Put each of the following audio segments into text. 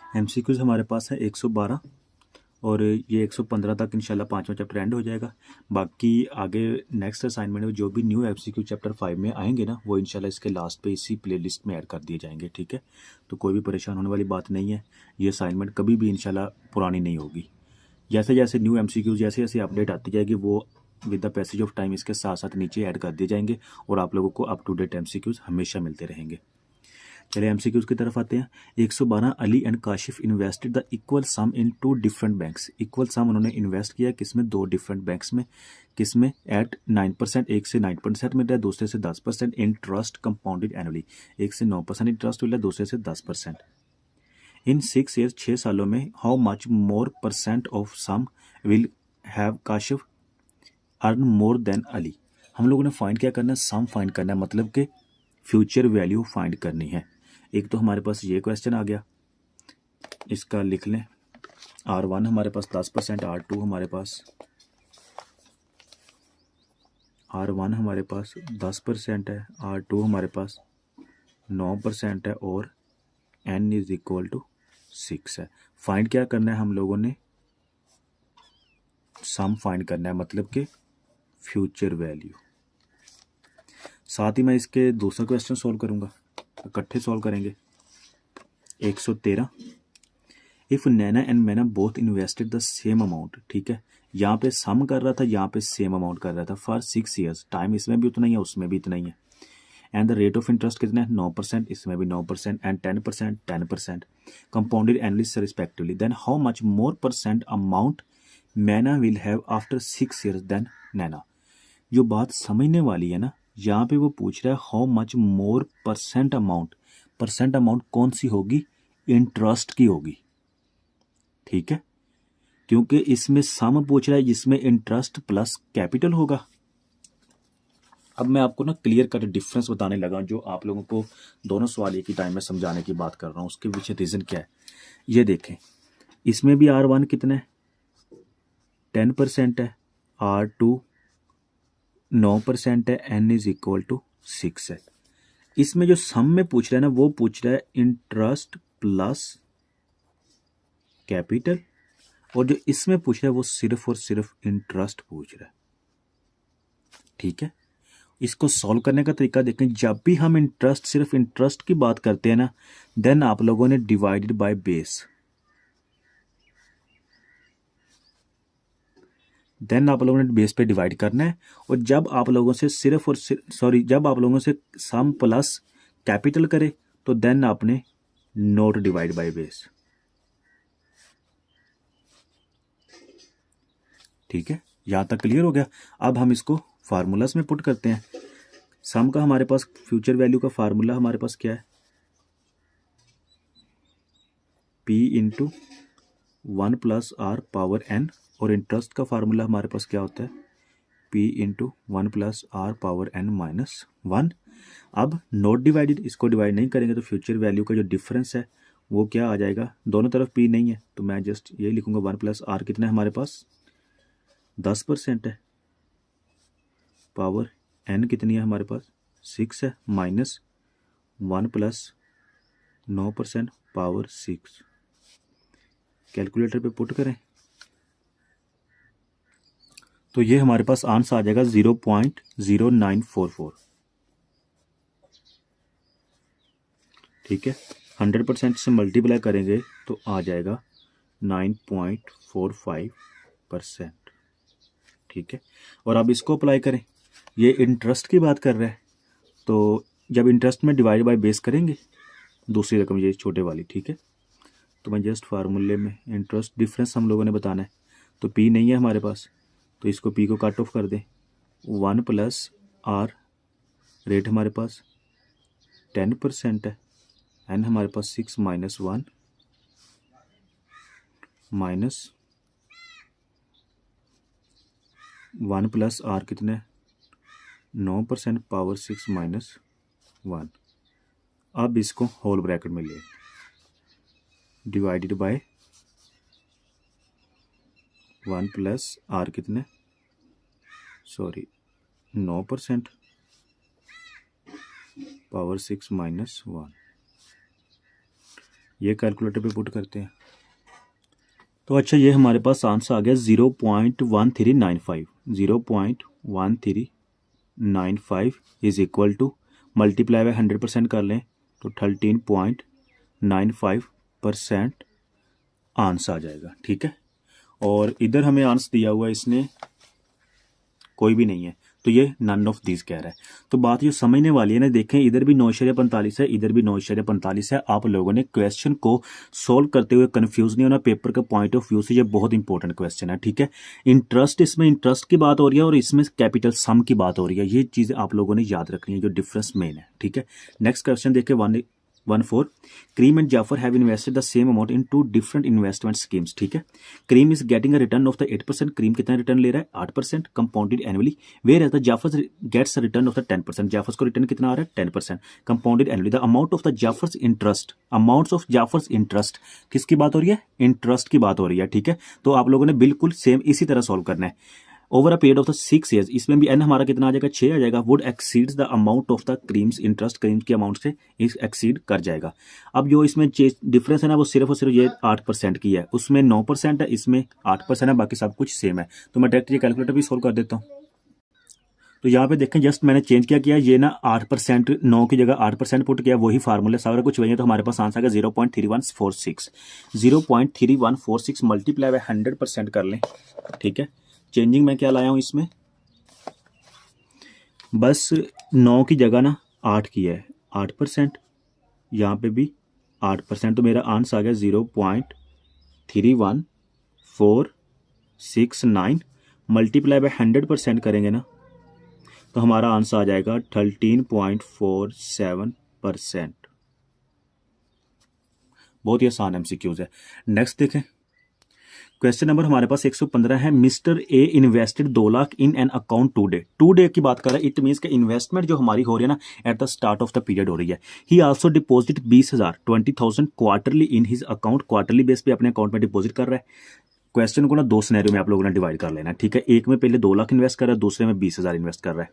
MCQs हमारे पास है 112 और ये 115 तक इंशाल्लाह पाँचवा चैप्टर एंड हो जाएगा। बाकी आगे नेक्स्ट असाइनमेंट में जो भी न्यू एमसीक्यू चैप्टर 5 में आएंगे ना, वो इंशाल्लाह इसके लास्ट पे इसी प्लेलिस्ट में ऐड कर दिए जाएंगे। ठीक है, तो कोई भी परेशान होने वाली बात नहीं है। ये असाइनमेंट कभी भी इंशाल्लाह पुरानी नहीं होगी। जैसे जैसे न्यू एमसीक्यू जैसे जैसे अपडेट आती जाएगी, वो with the passage of time इसके साथ साथ नीचे ऐड कर दिए जाएंगे और आप लोगों को अप टू डेट एमसीक्यूज हमेशा मिलते रहेंगे। चलिए एमसीक्यूज की तरफ आते हैं। 112 Ali and Kashif invested the equal some in 2 different banks. Equal सम उन्होंने इन्वेस्ट किया किसमें? 2 डिफरेंट बैंक्स में। किसमें? एट 9%, एक से 9% मिल रहा है, दूसरे से 10%। इंटरेस्ट कंपाउंडेड एनुअली, एक से 9% इंटरेस्ट मिल रहा है, दूसरे से 10%। इन 6 ईयर्स, 6 सालों में how much more percent of sum will have Kashif earn more than Ali. हम लोगों ने फाइंड क्या करना है? सम फाइंड करना है, मतलब कि फ्यूचर वैल्यू फाइंड करनी है। एक तो हमारे पास ये क्वेश्चन आ गया, इसका लिख लें। R1 हमारे पास 10%, R2 हमारे पास R1 हमारे पास 10% है, R2 हमारे पास 9% है और N इज इक्वल टू 6 है। फाइंड क्या करना है हम लोगों ने? सम फाइंड करना है, मतलब कि फ्यूचर वैल्यू। साथ ही मैं इसके दूसरा क्वेश्चन सॉल्व करूंगा, इकट्ठे सॉल्व करेंगे। 113 इफ नैना एंड मैना both invested the same amount. ठीक है, यहाँ पे सम कर रहा था, यहाँ पे सेम अमाउंट कर रहा था फॉर 6 ईयर्स। टाइम इसमें भी उतना ही है, उसमें भी इतना ही है। And the rate of interest कितना है? 9%, इसमें भी 9%। And 10%, 10% compounded annually respectively. Then how much more percent amount Maina will have after 6 years than Naina. जो बात समझने वाली है ना, यहाँ पे वो पूछ रहा है how much more percent amount. Percent amount कौन सी होगी? इंटरेस्ट की होगी। ठीक है, क्योंकि इसमें सम पूछ रहा है जिसमें इंटरेस्ट प्लस कैपिटल होगा। अब मैं आपको ना क्लियर कट डिफरेंस बताने लगा, जो आप लोगों को दोनों सवाल एक ही टाइम में समझाने की बात कर रहा हूँ। उसके पीछे रीजन क्या है ये देखें। इसमें भी R1 कितना है? 10% है, R2 9% है, N इज इक्वल टू 6 है। इसमें जो सम में पूछ रहा है ना, वो पूछ रहा है इंटरेस्ट प्लस कैपिटल, और जो इसमें पूछ रहा है वो सिर्फ और सिर्फ इंटरेस्ट पूछ रहा है। ठीक है, इसको सॉल्व करने का तरीका देखें। जब भी हम इंटरेस्ट, सिर्फ इंटरेस्ट की बात करते हैं ना, देन आप लोगों ने डिवाइडेड बाय बेस, देन आप लोगों ने बेस पे डिवाइड करना है। और जब आप लोगों से सिर्फ और जब आप लोगों से सम प्लस कैपिटल करे, तो देन आपने नोट डिवाइड बाय बेस। ठीक है, यहां तक क्लियर हो गया। अब हम इसको फार्मूलास में पुट करते हैं। सम का हमारे पास फ्यूचर वैल्यू का फार्मूला हमारे पास क्या है? P into 1 plus R power n। और इंटरेस्ट का फार्मूला हमारे पास क्या होता है? P into 1 plus R power n minus 1। अब नोट डिवाइडेड, इसको डिवाइड नहीं करेंगे तो फ्यूचर वैल्यू का जो डिफरेंस है वो क्या आ जाएगा? दोनों तरफ P नहीं है तो मैं जस्ट यही लिखूंगा 1 प्लस आर कितना है हमारे पास? 10% है, पावर n कितनी है हमारे पास? 6 है, माइनस 1 प्लस 9% पावर 6। कैलकुलेटर पे पुट करें तो ये हमारे पास आंसर आ जाएगा 0.0944। ठीक है, 100% से मल्टीप्लाई करेंगे तो आ जाएगा 9.45%। ठीक है, और अब इसको अप्लाई करें। ये इंटरेस्ट की बात कर रहा है, तो जब इंटरेस्ट में डिवाइड बाय बेस करेंगे दूसरी रकम ये छोटे वाली। ठीक है, तो मैं जस्ट फार्मूले में इंटरेस्ट डिफरेंस हम लोगों ने बताना है, तो P नहीं है हमारे पास, तो इसको P को कट ऑफ कर दें। 1 प्लस आर, रेट हमारे पास 10% है, N हमारे पास 6 माइनस 1 माइनस 1 प्लस आर कितने? 9% पावर 6 माइनस 1। अब इसको होल ब्रैकेट में ले, डिवाइडेड बाय 1 प्लस आर कितने? 9% पावर 6 माइनस 1। ये कैलकुलेटर पे पुट करते हैं। तो अच्छा, ये हमारे पास आंसर आ गया 0.1395। 0.1395 is equal to multiply by 100% कर लें तो 13.95% आंसर आ जाएगा। ठीक है, और इधर हमें आंसर दिया हुआ है इसने कोई भी नहीं है, तो ये नन ऑफ दिस कह रहा है। तो बात ये समझने वाली है ना, देखें इधर भी 9.45 है, इधर भी 9.45 है। आप लोगों ने क्वेश्चन को सोल्व करते हुए कंफ्यूज नहीं होना, पेपर का पॉइंट ऑफ व्यू से ये बहुत इंपॉर्टेंट क्वेश्चन है। ठीक है, इंटरेस्ट, इसमें इंटरेस्ट की बात हो रही है और इसमें कैपिटल सम की बात हो रही है। ये चीज़ें आप लोगों ने याद रखनी है, जो डिफरेंस मेन है। ठीक है, नेक्स्ट क्वेश्चन देखें 1.4। Kareem and Jafar have invested the same amount in 2 different investment schemes. ठीक है, Kareem is getting a return of the 8%। Kareem कितना रिटर्न ले रहा है? 8% compounded annually. Whereas the Jafar gets a return of the 10%। Jafar's को रिटर्न कितना आ रहा है? 10% compounded annually. The amount of the Jafar's interest, amounts of Jafar's interest, किसकी बात हो रही है? इंटरेस्ट की बात हो रही है। ठीक है, तो आप लोगों ने बिल्कुल सेम इसी तरह सॉल्व करना है। Over a period of the 6 years, इसमें भी एन हमारा कितना आ जाएगा? 6 आ जाएगा। Would exceeds the amount of the creams interest, creams के अमाउंट से एक्सीड कर जाएगा। अब जो इसमें डिफरेंस है ना, वो सिर्फ और सिर्फ ये 8% की है, उसमें 9% है, इसमें 8% है, बाकी सब कुछ सेम है। तो मैं डायरेक्ट ये कैलकुलेटर भी सोल्व कर देता हूँ। तो यहाँ पे देखें, जस्ट मैंने चेंज क्या किया, ये ना 8%, 9 की जगह 8% पुट किया, वही फार्मूला सारा कुछ वही है। तो हमारे पास आंसर आएगा 0.3146। 0.3146 मल्टीप्लाई बाय 100% कर लें। ठीक है, चेंजिंग मैं क्या लाया हूँ इसमें, बस 9 की जगह ना 8 की है, 8%, यहाँ पे भी 8%, तो मेरा आंसर आ गया 0.31469 मल्टीप्लाई बाय 100% करेंगे ना, तो हमारा आंसर आ जाएगा 13.47%। बहुत ही आसान एमसीक्यूज है। नेक्स्ट देखें, क्वेश्चन नंबर हमारे पास 115 है। Mister A invested 2 lakh in an account today की बात कर रहा है। इट मीन्स के इन्वेस्टमेंट जो हमारी हो रही है ना, at the start of the period हो रही है। ही also deposit 20,000 quarterly in his account, quarterly base पे अपने अकाउंट में डिपॉजिट कर रहा है। क्वेश्चन को ना 2 सिनेरियो में आप लोगों ने डिवाइड कर लेना है। ठीक है, एक में पहले 2 लाख इन्वेस्ट कर रहा है, दूसरे में 20,000 इन्वेस्ट कर रहा है।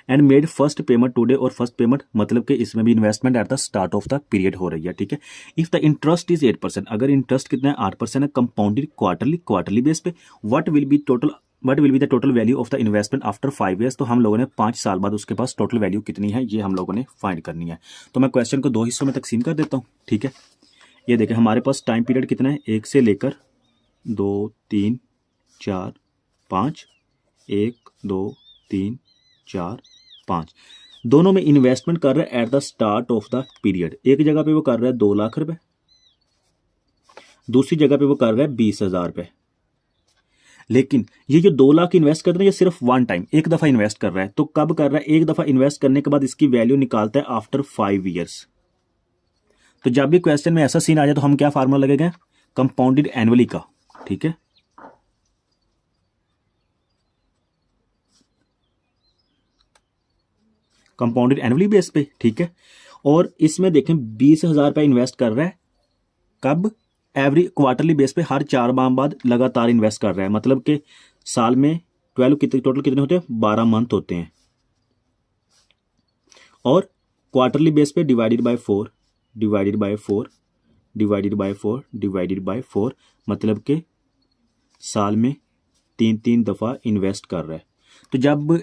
And made first payment today, और फर्स्ट पेमेंट मतलब कि इसमें भी investment at the start of the period हो रही है। ठीक है, इफ द इंटरेस्ट इज 8%, अगर इंटरेस्ट कितना है? 8% है, कंपाउंडेड क्वार्टरली बेस पे, what will be the total value of the investment after 5 years. तो हम लोगों ने 5 साल बाद उसके पास टोटल वैल्यू कितनी है, ये हम लोगों ने फाइंड करनी है। तो मैं क्वेश्चन को 2 हिस्सों में तकसीम कर देता हूँ। ठीक है, ये देखें हमारे पास टाइम पीरियड कितना है, 1 से लेकर 2, 3, 4, 5, 1, 2, 3, 4, 5, दोनों में इन्वेस्टमेंट कर रहा है eight the start of the period. एक जगह पे वो कर रहा है 2 लाख रुपए, दूसरी जगह पे वो कर रहा है 20,000 रुपए। लेकिन ये जो 2 लाख इन्वेस्ट कर रहे हैं, ये सिर्फ वन टाइम, एक दफा इन्वेस्ट कर रहा है। तो कब कर रहा है? एक दफा इन्वेस्ट करने के बाद इसकी वैल्यू निकालता है आफ्टर 5 ईयर्स। तो जब भी क्वेश्चन में ऐसा सीन आ जाए तो हम क्या फार्मूला लगेगा? कंपाउंडेड एनुअली का। ठीक है, कंपाउंडेड एनुअली बेस पे। ठीक है, और इसमें देखें 20,000 रुपये इन्वेस्ट कर रहा है, कब? एवरी क्वार्टरली बेस पे, हर 4 माह बाद लगातार इन्वेस्ट कर रहा है। मतलब कि साल में 12 टोटल कितने होते हैं? 12 मंथ होते हैं, और क्वार्टरली बेस पे divided by 4 divided by 4 divided by 4 divided by 4, मतलब कि साल में 3 दफा इन्वेस्ट कर रहा है। तो जब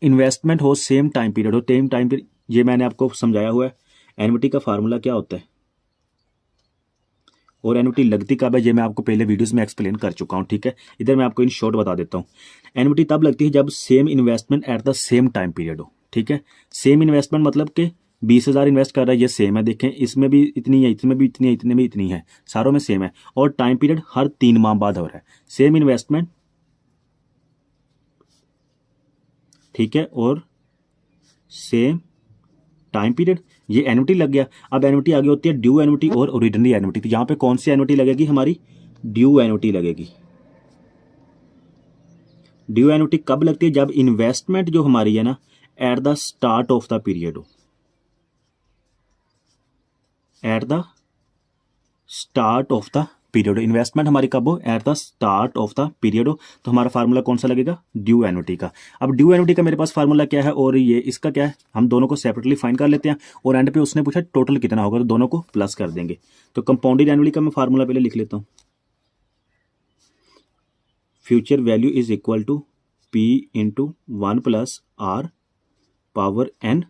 इन्वेस्टमेंट हो, सेम टाइम पीरियड हो, सेम टाइम पीरियड, ये मैंने आपको समझाया हुआ है। एन्युटी का फार्मूला क्या होता है और एन्युटी लगती कब है, ये मैं आपको पहले वीडियोस में एक्सप्लेन कर चुका हूँ। ठीक है, इधर मैं आपको इन शॉर्ट बता देता हूँ। एन्युटी तब लगती है जब same investment at the same time period हो। ठीक है, सेम इन्वेस्टमेंट मतलब कि 20,000 इन्वेस्ट कर रहा है, ये सेम है। देखें इसमें भी इतनी है, इसमें भी इतनी है, इतने में इतनी है, सारों में सेम है, और टाइम पीरियड हर 3 माह बाद हो रहा है। सेम इन्वेस्टमेंट, ठीक है, और सेम टाइम पीरियड, ये एन्युटी लग गया। अब एन्युटी आगे होती है ड्यू एन्युटी और ओरिजिनली एन्युटी। तो यहाँ पे कौन सी एन्युटी लगेगी? हमारी ड्यू एन्युटी लगेगी। ड्यू एन्युटी कब लगती है? जब इन्वेस्टमेंट जो हमारी है ना, at the start of the period हो, at the start of the period. Investment हमारी कब हो, at the start of the period हो। तो हमारा फार्मूला कौन सा लगेगा, ड्यू एन्युटी का। अब ड्यू एन्युटी का मेरे पास फार्मूला क्या है और ये इसका क्या है, हम दोनों को सेपरेटली फाइंड कर लेते हैं और एंड पे उसने पूछा टोटल कितना होगा, तो दोनों को प्लस कर देंगे। तो कंपाउंडेड एनुअली का मैं फार्मूला पहले लिख लेता हूँ। Future value is equal to P into 1 plus R power N.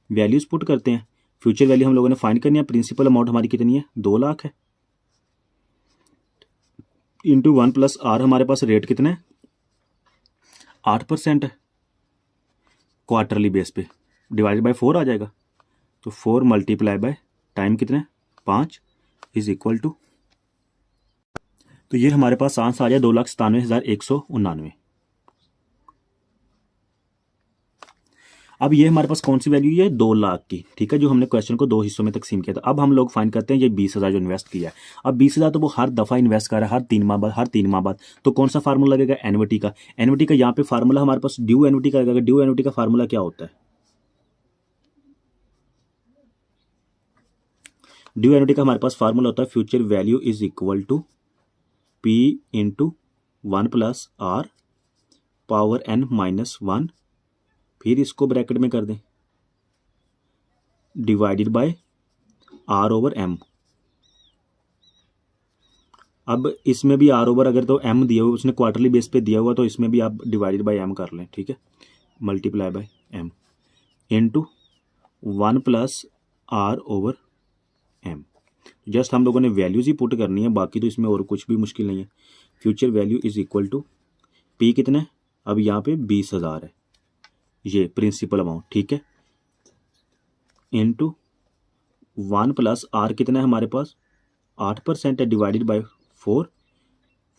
Values put करते हैं। फ्यूचर वैल्यू हम लोगों ने फाइंड करनी है। प्रिंसिपल अमाउंट हमारी कितनी है, 2 लाख है, इंटू 1 प्लस आर हमारे पास रेट कितना है, 8% है, क्वार्टरली बेस पे डिवाइडेड बाय 4 आ जाएगा। तो 4 मल्टीप्लाई बाय टाइम कितना है, 5 इज इक्वल टू, तो ये हमारे पास आंसर आ जाए 2,97,199। अब ये हमारे पास कौन सी वैल्यू है, 2 लाख की, ठीक है, जो हमने क्वेश्चन को 2 हिस्सों में तकसीम किया था। अब हम लोग फाइंड करते हैं ये 20,000 जो इन्वेस्ट किया है। अब 20,000 तो वो हर दफ़ा इन्वेस्ट कर रहा है, हर 3 माह बाद, हर 3 माह बाद। तो कौन सा फार्मूला लगेगा, एन्युटी का। एन्युटी का यहाँ पे फार्मूला हमारे पास ड्यू एन्युटी का लगेगा। ड्यू एन्युटी का फार्मूला क्या होता है, ड्यू एन्युटी का हमारे पास फार्मूला होता है future value is equal to P into 1 plus R power N minus 1, फिर इसको ब्रैकेट में कर दें, divided by R over M. अब इसमें भी आर ओवर, अगर तो एम दिया हुआ, उसने क्वार्टरली बेस पे दिया हुआ, तो इसमें भी आप डिवाइडेड बाय एम कर लें, ठीक है, multiply by M into 1 plus R over M. Just हम लोगों ने वैल्यूज ही पुट करनी है, बाकी तो इसमें और कुछ भी मुश्किल नहीं है। Future value is equal to P कितना है, अब यहाँ पे 20,000 है, ये प्रिंसिपल अमाउंट, ठीक है, इंटू 1 प्लस आर कितना है हमारे पास, 8% है, divided by 4,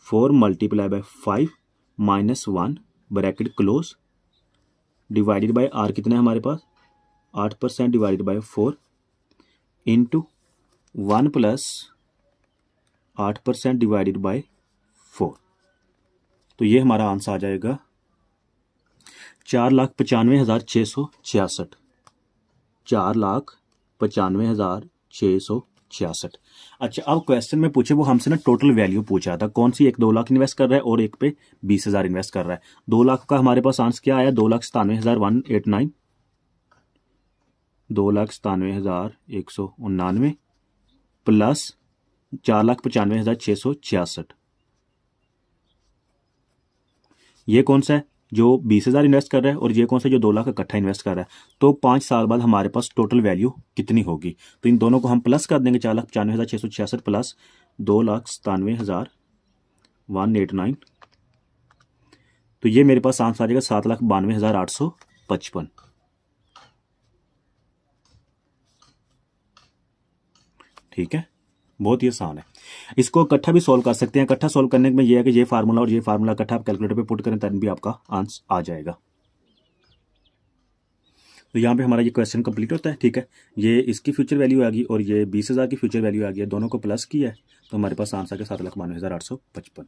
4 multiply by 5 minus 1 bracket close, divided by R कितना है हमारे पास, 8% divided by 4 into 1 plus 8% divided by 4। तो ये हमारा आंसर आ जाएगा 4,95,666, 4,95,666। अच्छा, अब क्वेश्चन में पूछे वो हमसे ना टोटल वैल्यू पूछा था, कौन सी, एक 2 लाख इन्वेस्ट कर रहा है और एक पे 20,000 इन्वेस्ट कर रहा है। 2 लाख का हमारे पास आंसर क्या आया, 2,97,189, 2,97,199 प्लस 4,95,666। ये कौन सा है, जो 20,000 इन्वेस्ट कर रहा है, और ये कौन सा जो 2 लाख इकट्ठा इन्वेस्ट कर रहा है। तो 5 साल बाद हमारे पास टोटल वैल्यू कितनी होगी, तो इन दोनों को हम प्लस कर देंगे, 4,95,666 प्लस 2,97,189। तो ये मेरे पास आंसर आ जाएगा 7,92,855। ठीक है, बहुत ही आसान है। इसको इकट्ठा भी सॉल्व कर सकते हैं। इकट्ठा सॉल्व करने में ये है कि ये फार्मूला और ये फार्मूला इकट्ठा आप कैलकुलेटर पे पुट करें, तब भी आपका आंसर आ जाएगा। तो यहाँ पे हमारा ये क्वेश्चन कंप्लीट होता है, ठीक है। ये इसकी फ्यूचर वैल्यू आ गई और ये 20,000 की फ्यूचर वैल्यू आ गई है, दोनों को प्लस किया है, तो हमारे पास आंसर आ गया 7,92,855।